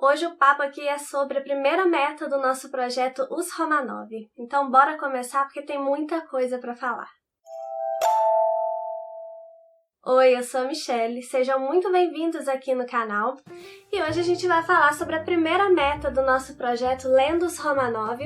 Hoje o papo aqui é sobre a primeira meta do nosso projeto Os Romanov. Então bora começar porque tem muita coisa para falar. Oi, eu sou a Michelle, sejam muito bem-vindos aqui no canal. E hoje a gente vai falar sobre a primeira meta do nosso projeto Lendo os Romanov.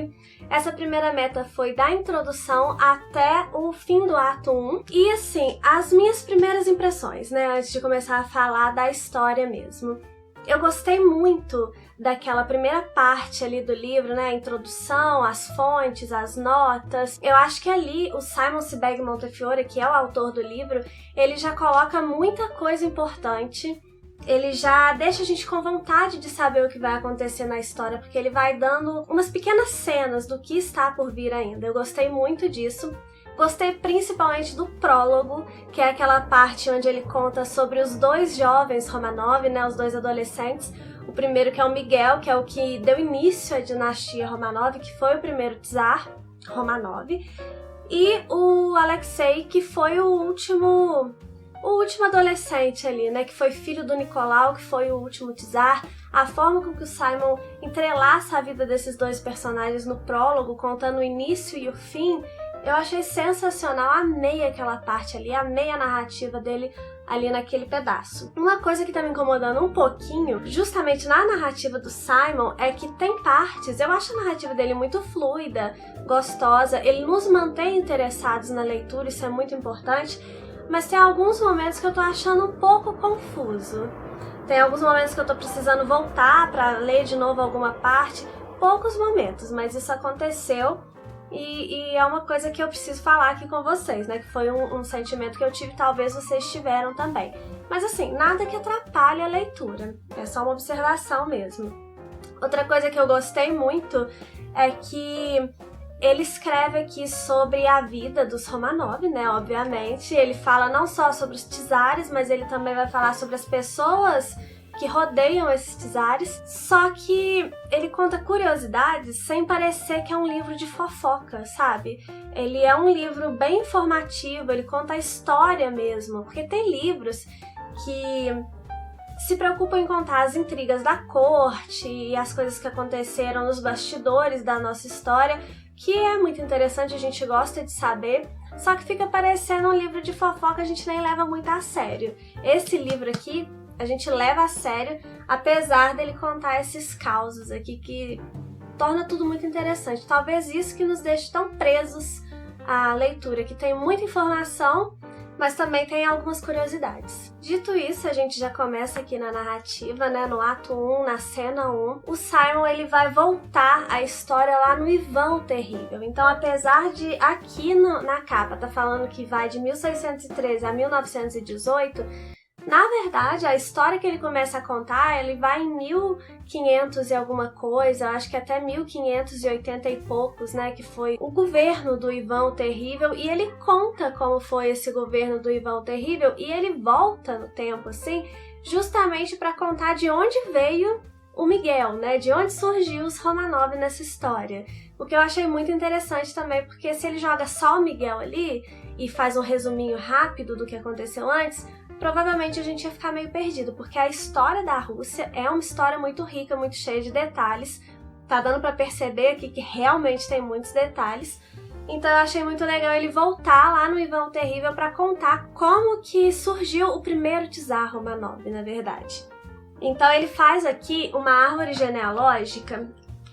Essa primeira meta foi da introdução até o fim do ato 1. E assim, as minhas primeiras impressões, né, antes de começar a falar da história mesmo. Eu gostei muito daquela primeira parte ali do livro, né? A introdução, as fontes, as notas. Eu acho que ali o Simon Sebag Montefiore, que é o autor do livro, ele já coloca muita coisa importante. Ele já deixa a gente com vontade de saber o que vai acontecer na história, porque ele vai dando umas pequenas cenas do que está por vir ainda. Eu gostei muito disso. Gostei principalmente do prólogo, que é aquela parte onde ele conta sobre os dois jovens Romanov, né, os dois adolescentes. O primeiro que é o Miguel, que é o que deu início à dinastia Romanov, que foi o primeiro czar Romanov. E o Alexei, que foi o último adolescente ali, né, que foi filho do Nicolau, que foi o último czar. A forma com que o Simon entrelaça a vida desses dois personagens no prólogo, contando o início e o fim, eu achei sensacional, amei aquela parte ali, amei a narrativa dele ali naquele pedaço. Uma coisa que tá me incomodando um pouquinho, justamente na narrativa do Simon, é que tem partes, eu acho a narrativa dele muito fluida, gostosa, ele nos mantém interessados na leitura, isso é muito importante, mas tem alguns momentos que eu tô achando um pouco confuso. Tem alguns momentos que eu tô precisando voltar pra ler de novo alguma parte, poucos momentos, mas isso aconteceu. E é uma coisa que eu preciso falar aqui com vocês, né? Que foi um sentimento que eu tive, talvez vocês tiveram também. Mas assim, nada que atrapalhe a leitura. É só uma observação mesmo. Outra coisa que eu gostei muito é que ele escreve aqui sobre a vida dos Romanov, né? Obviamente. Ele fala não só sobre os czares, mas ele também vai falar sobre as pessoas que rodeiam esses czares, só que ele conta curiosidades sem parecer que é um livro de fofoca, sabe? Ele é um livro bem informativo, ele conta a história mesmo, porque tem livros que se preocupam em contar as intrigas da corte e as coisas que aconteceram nos bastidores da nossa história, que é muito interessante, a gente gosta de saber, só que fica parecendo um livro de fofoca, a gente nem leva muito a sério. Esse livro aqui a gente leva a sério, apesar dele contar esses causos aqui que torna tudo muito interessante. Talvez isso que nos deixe tão presos à leitura, que tem muita informação, mas também tem algumas curiosidades. Dito isso, a gente já começa aqui na narrativa, né, no ato 1, na cena 1. O Simon, ele vai voltar a história lá no Ivan o Terrível. Então, apesar de aqui na capa tá falando que vai de 1613 a 1918, na verdade, a história que ele começa a contar, ele vai em 1500 e alguma coisa, acho que até 1580 e poucos, né, que foi o governo do Ivan o Terrível, e ele conta como foi esse governo do Ivan o Terrível, e ele volta no tempo, assim, justamente para contar de onde veio o Miguel, né, de onde surgiu os Romanov nessa história. O que eu achei muito interessante também, porque se ele joga só o Miguel ali, e faz um resuminho rápido do que aconteceu antes, provavelmente a gente ia ficar meio perdido, porque a história da Rússia é uma história muito rica, muito cheia de detalhes. Tá dando pra perceber aqui que realmente tem muitos detalhes. Então eu achei muito legal ele voltar lá no Ivan o Terrível pra contar como que surgiu o primeiro czar Romanov, na verdade. Então ele faz aqui uma árvore genealógica.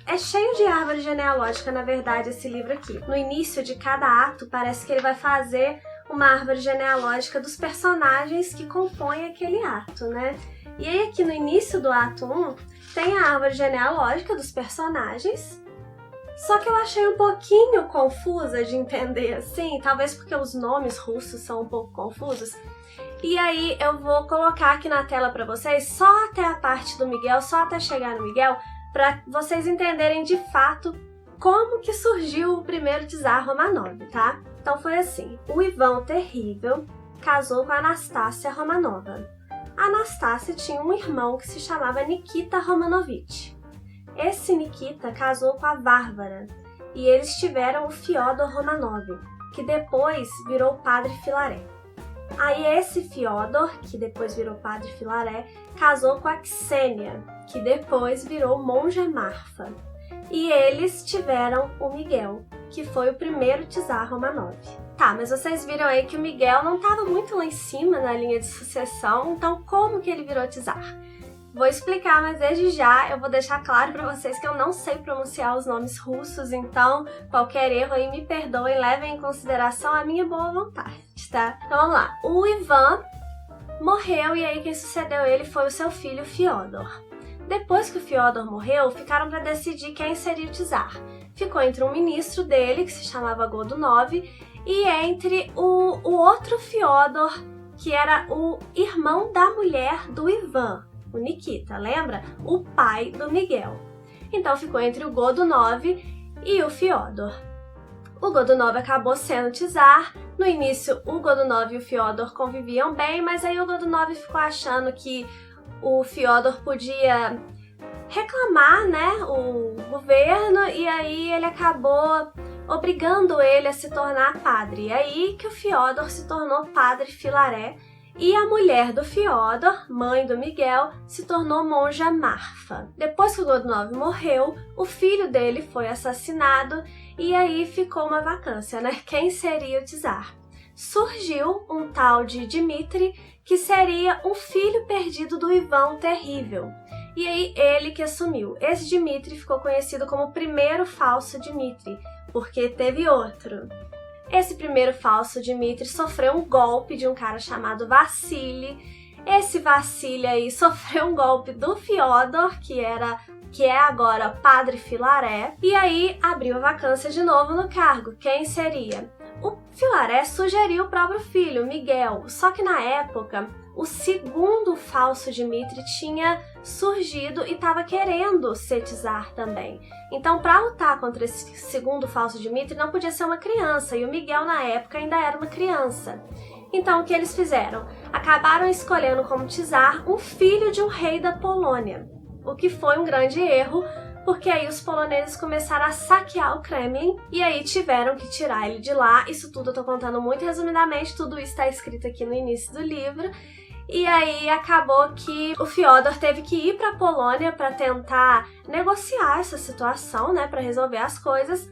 É cheio de árvore genealógica, na verdade, esse livro aqui. No início de cada ato, parece que ele vai fazer uma árvore genealógica dos personagens que compõem aquele ato, né? E aí aqui no início do ato 1, tem a árvore genealógica dos personagens, só que eu achei um pouquinho confusa de entender assim, talvez porque os nomes russos são um pouco confusos. E aí eu vou colocar aqui na tela para vocês só até a parte do Miguel, só até chegar no Miguel, para vocês entenderem de fato como que surgiu o primeiro czar Romanov, tá? Então foi assim, o Ivan o Terrível casou com a Anastácia Romanova. A Anastácia tinha um irmão que se chamava Nikita Romanovich. Esse Nikita casou com a Várvara e eles tiveram o Fyodor Romanov, que depois virou padre Filaré. Aí esse Fiódor, que depois virou padre Filaré, casou com a Ksênia, que depois virou monja Marfa. E eles tiveram o Miguel, que foi o primeiro czar Romanov. Tá, mas vocês viram aí que o Miguel não estava muito lá em cima na linha de sucessão, então como que ele virou czar? Vou explicar, mas desde já eu vou deixar claro para vocês que eu não sei pronunciar os nomes russos, então qualquer erro aí me perdoem, levem em consideração a minha boa vontade, tá? Então vamos lá. O Ivan morreu e aí quem sucedeu ele foi o seu filho Fiódor. Depois que o Fiódor morreu, ficaram para decidir quem seria o czar. Ficou entre um ministro dele, que se chamava Godunov, e entre o outro Fiódor, que era o irmão da mulher do Ivan, o Nikita, lembra? O pai do Miguel. Então ficou entre o Godunov e o Fiódor. O Godunov acabou sendo czar. No início, o Godunov e o Fiódor conviviam bem, mas aí o Godunov ficou achando que o Fiódor podia reclamar, né, o governo, e aí ele acabou obrigando ele a se tornar padre. E aí que o Fiódor se tornou padre Filaré, e a mulher do Fiódor, mãe do Miguel, se tornou monja Marfa. Depois que o Godunov morreu, o filho dele foi assassinado e aí ficou uma vacância, né? Quem seria o czar? Surgiu um tal de Dmitri, que seria um filho perdido do Ivan o Terrível. E aí ele que assumiu. Esse Dmitri ficou conhecido como o primeiro falso Dmitri, porque teve outro. Esse primeiro falso Dmitri sofreu um golpe de um cara chamado Vassili. Esse Vassili aí sofreu um golpe do Fiódor, que é agora padre Filaré, e aí abriu a vacância de novo no cargo. Quem seria? O Filaré sugeriu o próprio filho, Miguel, só que na época o segundo falso Dmitri tinha surgido e estava querendo ser czar também. Então, para lutar contra esse segundo falso Dmitri, não podia ser uma criança, e o Miguel na época ainda era uma criança. Então, o que eles fizeram? Acabaram escolhendo como czar um filho de um rei da Polônia, o que foi um grande erro, porque aí os poloneses começaram a saquear o Kremlin e aí tiveram que tirar ele de lá. Isso tudo eu tô contando muito resumidamente, tudo isso está escrito aqui no início do livro. E aí acabou que o Fiódor teve que ir para a Polônia para tentar negociar essa situação, né, para resolver as coisas.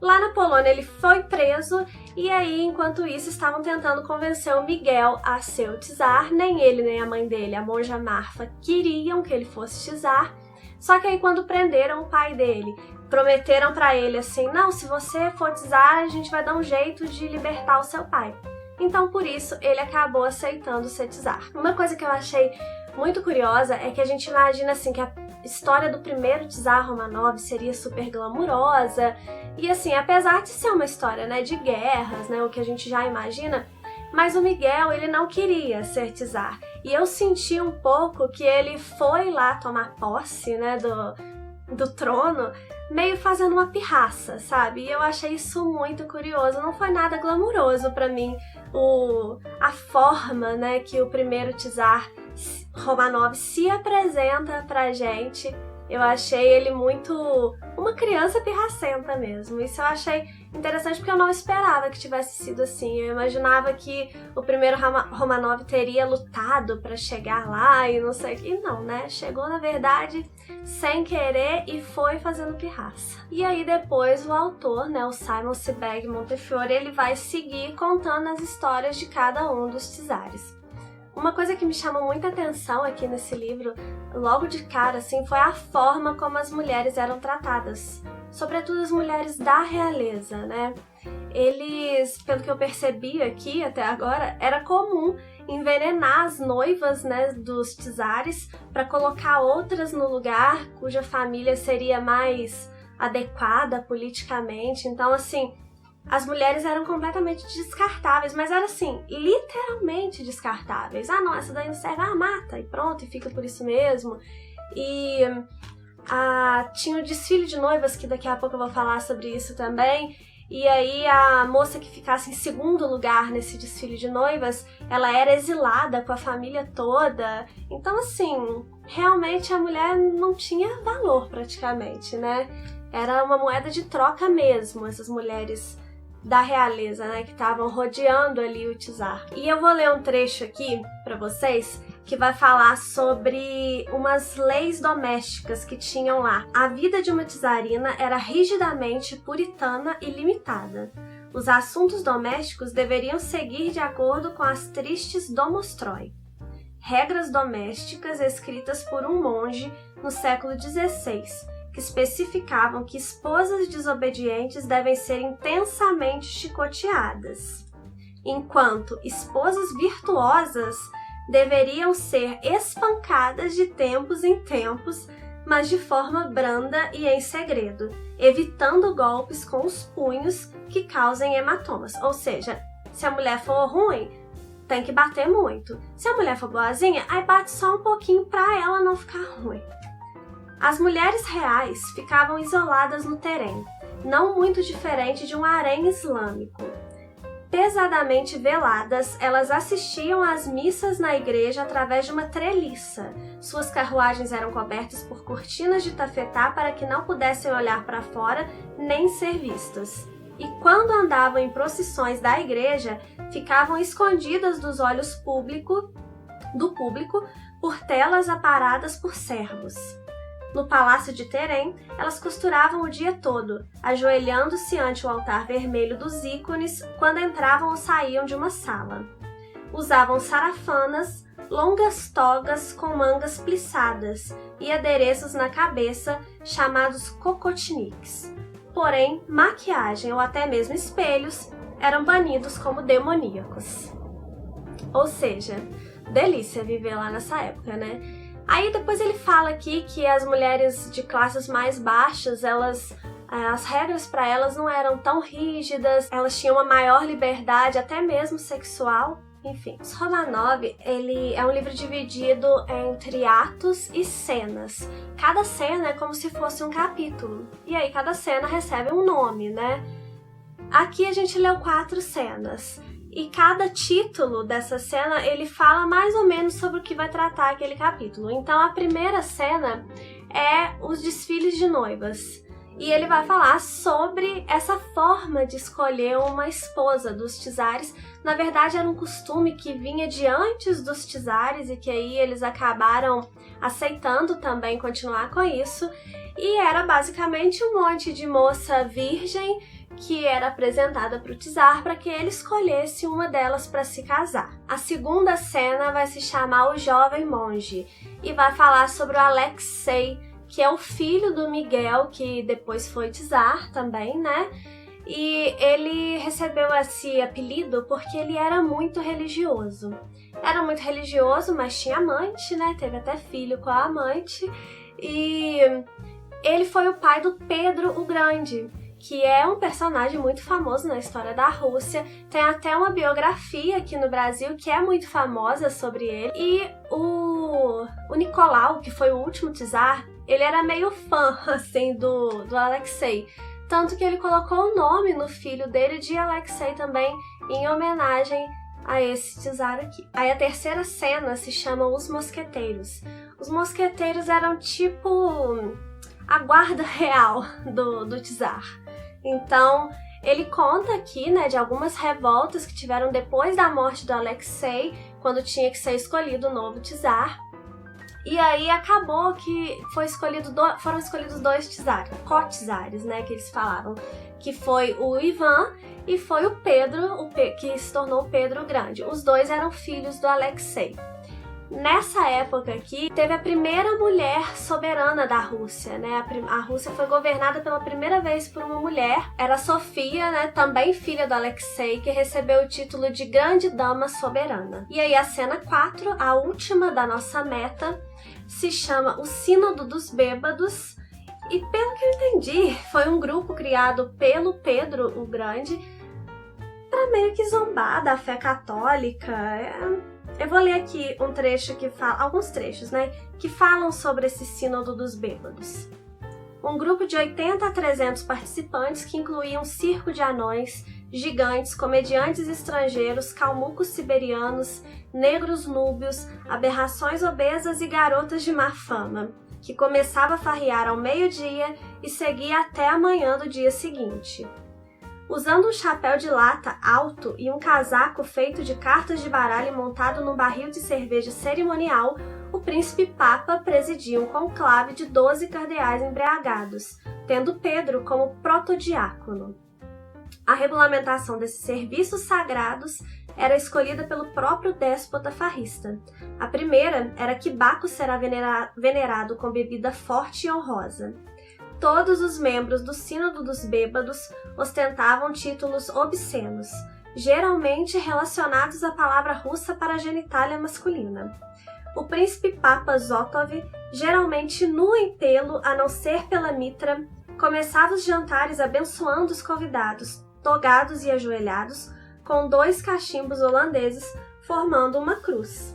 Lá na Polônia ele foi preso e aí, enquanto isso, estavam tentando convencer o Miguel a ser o czar. Nem ele nem a mãe dele, a monja Marfa, queriam que ele fosse czar. Só que aí quando prenderam o pai dele, prometeram para ele assim, não, se você for czar, a gente vai dar um jeito de libertar o seu pai. Então, por isso, ele acabou aceitando ser czar. Uma coisa que eu achei muito curiosa é que a gente imagina assim que a história do primeiro czar Romanov seria super glamurosa. E assim, apesar de ser uma história, né, de guerras, né, o que a gente já imagina, mas o Miguel, ele não queria ser czar. E eu senti um pouco que ele foi lá tomar posse, né, do trono, meio fazendo uma pirraça, sabe? E eu achei isso muito curioso. Não foi nada glamuroso pra mim a forma, né, que o primeiro czar Romanov se apresenta pra gente. Eu achei ele muito uma criança pirracenta mesmo. Isso eu achei interessante porque eu não esperava que tivesse sido assim. Eu imaginava que o primeiro Romanov teria lutado para chegar lá e não sei o que. E não, né? Chegou, na verdade, sem querer e foi fazendo pirraça. E aí depois o autor, né, o Simon Sebag Montefiore, ele vai seguir contando as histórias de cada um dos czares. Uma coisa que me chamou muita atenção aqui nesse livro, logo de cara, assim, foi a forma como as mulheres eram tratadas. Sobretudo as mulheres da realeza, né? Eles, pelo que eu percebi aqui até agora, era comum envenenar as noivas, né, dos czares para colocar outras no lugar cuja família seria mais adequada politicamente. Então, assim, as mulheres eram completamente descartáveis, mas era assim, literalmente descartáveis. Ah, não, essa daí não serve, mata, e pronto, e fica por isso mesmo. E tinha o desfile de noivas, que daqui a pouco eu vou falar sobre isso também. E aí a moça que ficasse em segundo lugar nesse desfile de noivas, ela era exilada com a família toda. Então, assim, realmente a mulher não tinha valor praticamente, né? Era uma moeda de troca mesmo, essas mulheres da realeza, né, que estavam rodeando ali o czar. E eu vou ler um trecho aqui para vocês que vai falar sobre umas leis domésticas que tinham lá. A vida de uma czarina era rigidamente puritana e limitada. Os assuntos domésticos deveriam seguir de acordo com as tristes Domostroi, regras domésticas escritas por um monge no século XVI, que especificavam que esposas desobedientes devem ser intensamente chicoteadas, enquanto esposas virtuosas deveriam ser espancadas de tempos em tempos, mas de forma branda e em segredo, evitando golpes com os punhos que causem hematomas. Ou seja, se a mulher for ruim, tem que bater muito. Se a mulher for boazinha, aí bate só um pouquinho para ela não ficar ruim. As mulheres reais ficavam isoladas no terém, não muito diferente de um harém islâmico. Pesadamente veladas, elas assistiam às missas na igreja através de uma treliça. Suas carruagens eram cobertas por cortinas de tafetá para que não pudessem olhar para fora nem ser vistas. E quando andavam em procissões da igreja, ficavam escondidas dos olhos do público por telas aparadas por servos. No palácio de Terém, elas costuravam o dia todo, ajoelhando-se ante o altar vermelho dos ícones quando entravam ou saíam de uma sala. Usavam sarafanas, longas togas com mangas plissadas e adereços na cabeça, chamados kokotniks. Porém, maquiagem ou até mesmo espelhos eram banidos como demoníacos. Ou seja, delícia viver lá nessa época, né? Aí depois ele fala aqui que as mulheres de classes mais baixas, as regras para elas não eram tão rígidas, elas tinham uma maior liberdade, até mesmo sexual. Enfim, os Romanov, ele é um livro dividido entre atos e cenas. Cada cena é como se fosse um capítulo. E aí cada cena recebe um nome, né? Aqui a gente leu 4 cenas. E cada título dessa cena, ele fala mais ou menos sobre o que vai tratar aquele capítulo. Então, a primeira cena é os desfiles de noivas. E ele vai falar sobre essa forma de escolher uma esposa dos czares. Na verdade, era um costume que vinha de antes dos czares e que aí eles acabaram aceitando também continuar com isso. E era basicamente um monte de moça virgem que era apresentada para o czar para que ele escolhesse uma delas para se casar. A segunda cena vai se chamar O Jovem Monge e vai falar sobre o Alexei, que é o filho do Miguel, que depois foi czar também, né? E ele recebeu esse apelido porque ele era muito religioso. Era muito religioso, mas tinha amante, né? Teve até filho com a amante. E ele foi o pai do Pedro o Grande, que é um personagem muito famoso na história da Rússia. Tem até uma biografia aqui no Brasil que é muito famosa sobre ele. E o Nicolau, que foi o último czar, ele era meio fã, assim, do Alexei. Tanto que ele colocou o nome no filho dele de Alexei também, em homenagem a esse czar aqui. Aí a terceira cena se chama Os Mosqueteiros. Os mosqueteiros eram tipo a guarda real do czar. Então, ele conta aqui, né, de algumas revoltas que tiveram depois da morte do Alexei, quando tinha que ser escolhido o novo czar. E aí acabou que foram escolhidos 2 czares, co-czares, né, que eles falavam, que foi o Ivan e foi o Pedro, que se tornou o Pedro o Grande. Os 2 eram filhos do Alexei. Nessa época aqui, teve a primeira mulher soberana da Rússia, né? A Rússia foi governada pela primeira vez por uma mulher. Era Sofia, né? Também filha do Alexei, que recebeu o título de Grande Dama Soberana. E aí a cena 4, a última da nossa meta, se chama O Sínodo dos Bêbados. E pelo que eu entendi, foi um grupo criado pelo Pedro o Grande para meio que zombar da fé católica. Eu vou ler aqui um trecho que fala, alguns trechos, né, que falam sobre esse Sínodo dos Bêbados. Um grupo de 80 a 300 participantes que incluía um circo de anões, gigantes, comediantes estrangeiros, calmucos siberianos, negros núbios, aberrações obesas e garotas de má fama, que começava a farrear ao meio-dia e seguia até a manhã do dia seguinte. Usando um chapéu de lata alto e um casaco feito de cartas de baralho montado num barril de cerveja cerimonial, o príncipe Papa presidia um conclave de 12 cardeais embriagados, tendo Pedro como protodiácono. A regulamentação desses serviços sagrados era escolhida pelo próprio déspota farrista. A primeira era que Baco será venerado com bebida forte e honrosa. Todos os membros do Sínodo dos Bêbados ostentavam títulos obscenos, geralmente relacionados à palavra russa para a genitália masculina. O príncipe Papa Zotov, geralmente nu em pelo a não ser pela mitra, começava os jantares abençoando os convidados, togados e ajoelhados, com 2 cachimbos holandeses formando uma cruz.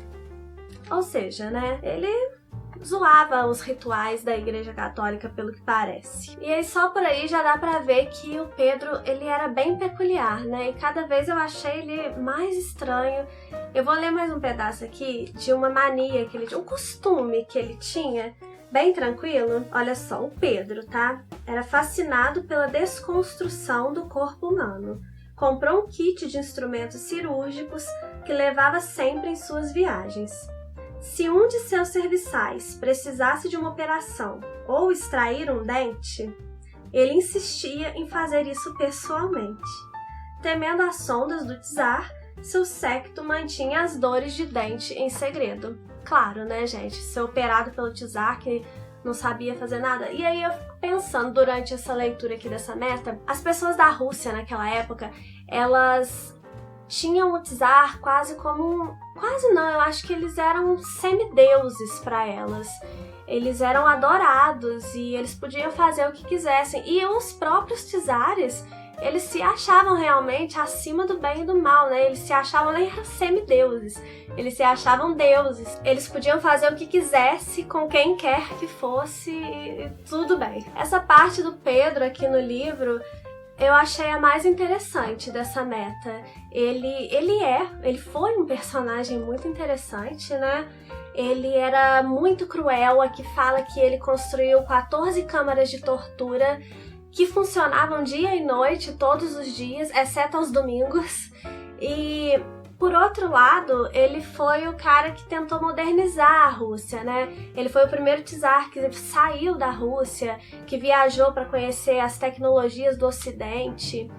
Ou seja, né, ele zoava os rituais da Igreja Católica, pelo que parece. E aí só por aí já dá pra ver que o Pedro, ele era bem peculiar, né? E cada vez eu achei ele mais estranho. Eu vou ler mais um pedaço aqui de uma mania que ele tinha, um costume que ele tinha, bem tranquilo. Olha só, o Pedro, tá? Era fascinado pela desconstrução do corpo humano. Comprou um kit de instrumentos cirúrgicos que levava sempre em suas viagens. Se um de seus serviçais precisasse de uma operação ou extrair um dente, ele insistia em fazer isso pessoalmente. Temendo as sondas do czar, seu séquito mantinha as dores de dente em segredo. Claro, né, gente? Ser operado pelo czar que não sabia fazer nada. E aí eu fico pensando, durante essa leitura aqui dessa meta, as pessoas da Rússia naquela época, elas tinham o czar quase como quase não, eu acho que eles eram semideuses para elas. Eles eram adorados e eles podiam fazer o que quisessem. E os próprios czares, eles se achavam realmente acima do bem e do mal, né? Eles se achavam nem semideuses, eles se achavam deuses. Eles podiam fazer o que quisesse com quem quer que fosse e tudo bem. Essa parte do Pedro aqui no livro eu achei a mais interessante dessa meta. Ele foi um personagem muito interessante, né? Ele era muito cruel, aqui fala que ele construiu 14 câmaras de tortura que funcionavam dia e noite, todos os dias, exceto aos domingos. E, por outro lado, ele foi o cara que tentou modernizar a Rússia, né? Ele foi o primeiro czar que saiu da Rússia, que viajou para conhecer as tecnologias do Ocidente.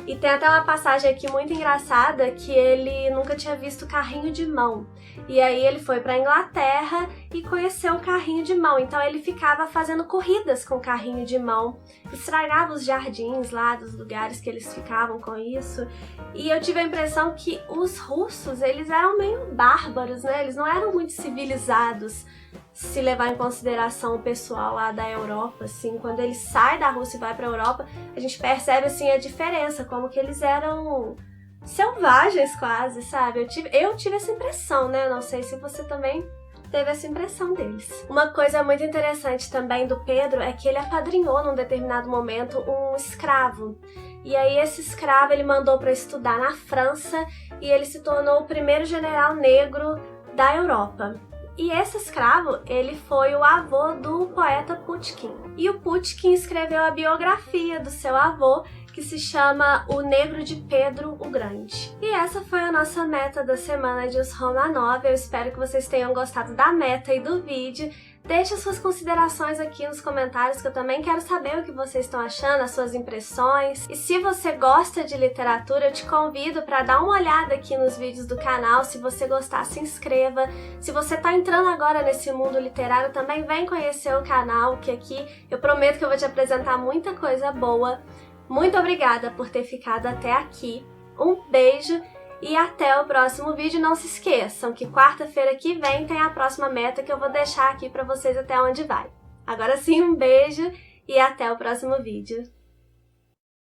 E tem até uma passagem aqui muito engraçada que ele nunca tinha visto carrinho de mão. E aí ele foi para a Inglaterra e conheceu o carrinho de mão. Então ele ficava fazendo corridas com o carrinho de mão, estragava os jardins lá dos lugares que eles ficavam com isso. E eu tive a impressão que os russos, eles eram meio bárbaros, né? Eles não eram muito civilizados, se levar em consideração o pessoal lá da Europa, assim. Quando ele sai da Rússia e vai para a Europa, a gente percebe, assim, a diferença, como que eles eram selvagens quase, sabe? Eu tive essa impressão, né? Não sei se você também teve essa impressão deles. Uma coisa muito interessante também do Pedro é que ele apadrinhou num determinado momento um escravo. E aí esse escravo ele mandou para estudar na França e ele se tornou o primeiro general negro da Europa. E esse escravo, ele foi o avô do poeta Pushkin. E o Pushkin escreveu a biografia do seu avô, que se chama O Negro de Pedro o Grande. E essa foi a nossa meta da semana de Os Romanov. Eu espero que vocês tenham gostado da meta e do vídeo. Deixe as suas considerações aqui nos comentários, que eu também quero saber o que vocês estão achando, as suas impressões. E se você gosta de literatura, eu te convido para dar uma olhada aqui nos vídeos do canal. Se você gostar, se inscreva. Se você está entrando agora nesse mundo literário, também vem conhecer o canal, que aqui eu prometo que eu vou te apresentar muita coisa boa. Muito obrigada por ter ficado até aqui. Um beijo e até o próximo vídeo. Não se esqueçam que quarta-feira que vem tem a próxima meta que eu vou deixar aqui para vocês até onde vai. Agora sim, um beijo e até o próximo vídeo.